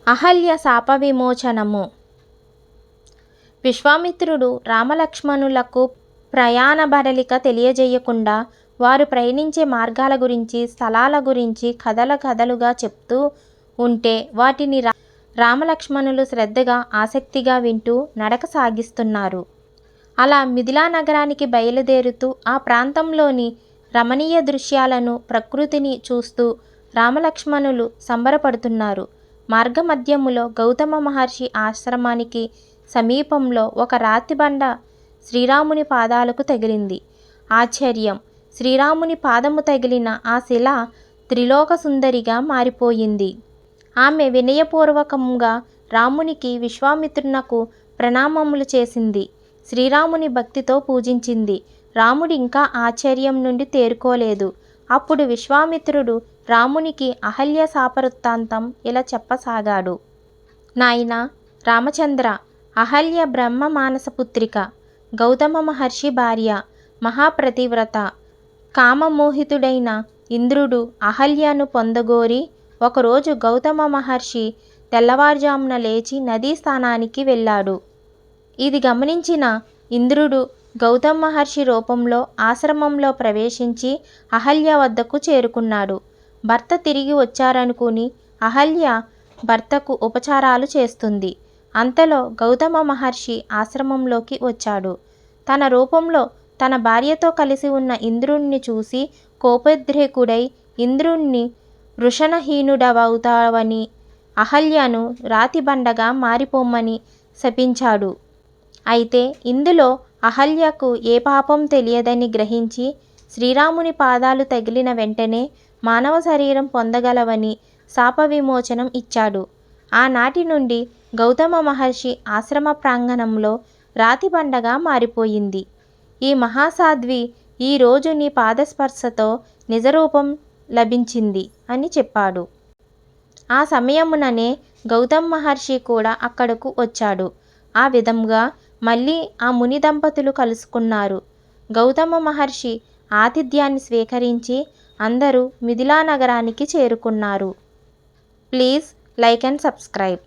అహల్య శాప విమోచనము. విశ్వామిత్రుడు రామలక్ష్మణులకు ప్రయాణ బడలిక తెలియజేయకుండా వారు ప్రయాణించే మార్గాల గురించి, స్థలాల గురించి కథలుగా చెప్తూ ఉంటే వాటిని రామలక్ష్మణులు శ్రద్ధగా, ఆసక్తిగా వింటూ నడక సాగిస్తున్నారు. అలా మిథిలా నగరానికి బయలుదేరుతూ ఆ ప్రాంతంలోని రమణీయ దృశ్యాలను, ప్రకృతిని చూస్తూ రామలక్ష్మణులు సంబరపడుతున్నారు. మార్గమధ్యములో గౌతమ మహర్షి ఆశ్రమానికి సమీపంలో ఒక రాతిబండ శ్రీరాముని పాదాలకు తగిలింది. ఆశ్చర్యం! శ్రీరాముని పాదము తగిలిన ఆ శిల త్రిలోక సుందరిగా మారిపోయింది. ఆమె వినయపూర్వకంగా రామునికి, విశ్వామిత్రునకు ప్రణామములు చేసింది. శ్రీరాముని భక్తితో పూజించింది. రాముడు ఇంకా ఆశ్చర్యం నుండి తేరుకోలేదు. అప్పుడు విశ్వామిత్రుడు రామునికి అహల్య శాపవృత్తాంతం ఇలా చెప్పసాగాడు. నాయనా రామచంద్ర, అహల్య బ్రహ్మ మానస పుత్రిక, గౌతమ మహర్షి భార్య, మహాప్రతివ్రత. కామమోహితుడైన ఇంద్రుడు అహల్యను పొందగోరి ఒకరోజు గౌతమ మహర్షి తెల్లవారుజామున లేచి నదీ స్నానానికి వెళ్ళాడు. ఇది గమనించిన ఇంద్రుడు గౌతమ మహర్షి రూపంలో ఆశ్రమంలో ప్రవేశించి అహల్య వద్దకు చేరుకున్నాడు. భర్త తిరిగి వచ్చారనుకుని అహల్య భర్తకు ఉపచారాలు చేస్తుంది. అంతలో గౌతమ మహర్షి ఆశ్రమంలోకి వచ్చాడు. తన రూపంలో తన భార్యతో కలిసి ఉన్న ఇంద్రుణ్ణి చూసి కోపోద్రేకుడై ఇంద్రుణ్ణి వృషణహీనుడవవుతావని, అహల్యను రాతిబండగా మారిపోమ్మని శపించాడు. అయితే ఇందులో అహల్యకు ఏ పాపం తెలియదని గ్రహించి శ్రీరాముని పాదాలు తగిలిన వెంటనే మానవ శరీరం పొందగలవని శాప విమోచనం ఇచ్చాడు. ఆనాటి నుండి గౌతమ మహర్షి ఆశ్రమ ప్రాంగణంలో రాతిబండగా మారిపోయింది. ఈ మహాసాధ్వి ఈరోజు నీ పాదస్పర్శతో నిజరూపం లభించింది అని చెప్పాడు. ఆ సమయముననే గౌతమ మహర్షి కూడా అక్కడకు వచ్చాడు. ఆ విధంగా మళ్ళీ ఆ ముని దంపతులు కలుసుకున్నారు. గౌతమ మహర్షి ఆతిథ్యాన్ని స్వీకరించి అందరూ మిథిలా నగరానికి చేరుకున్నారు. Please like and subscribe.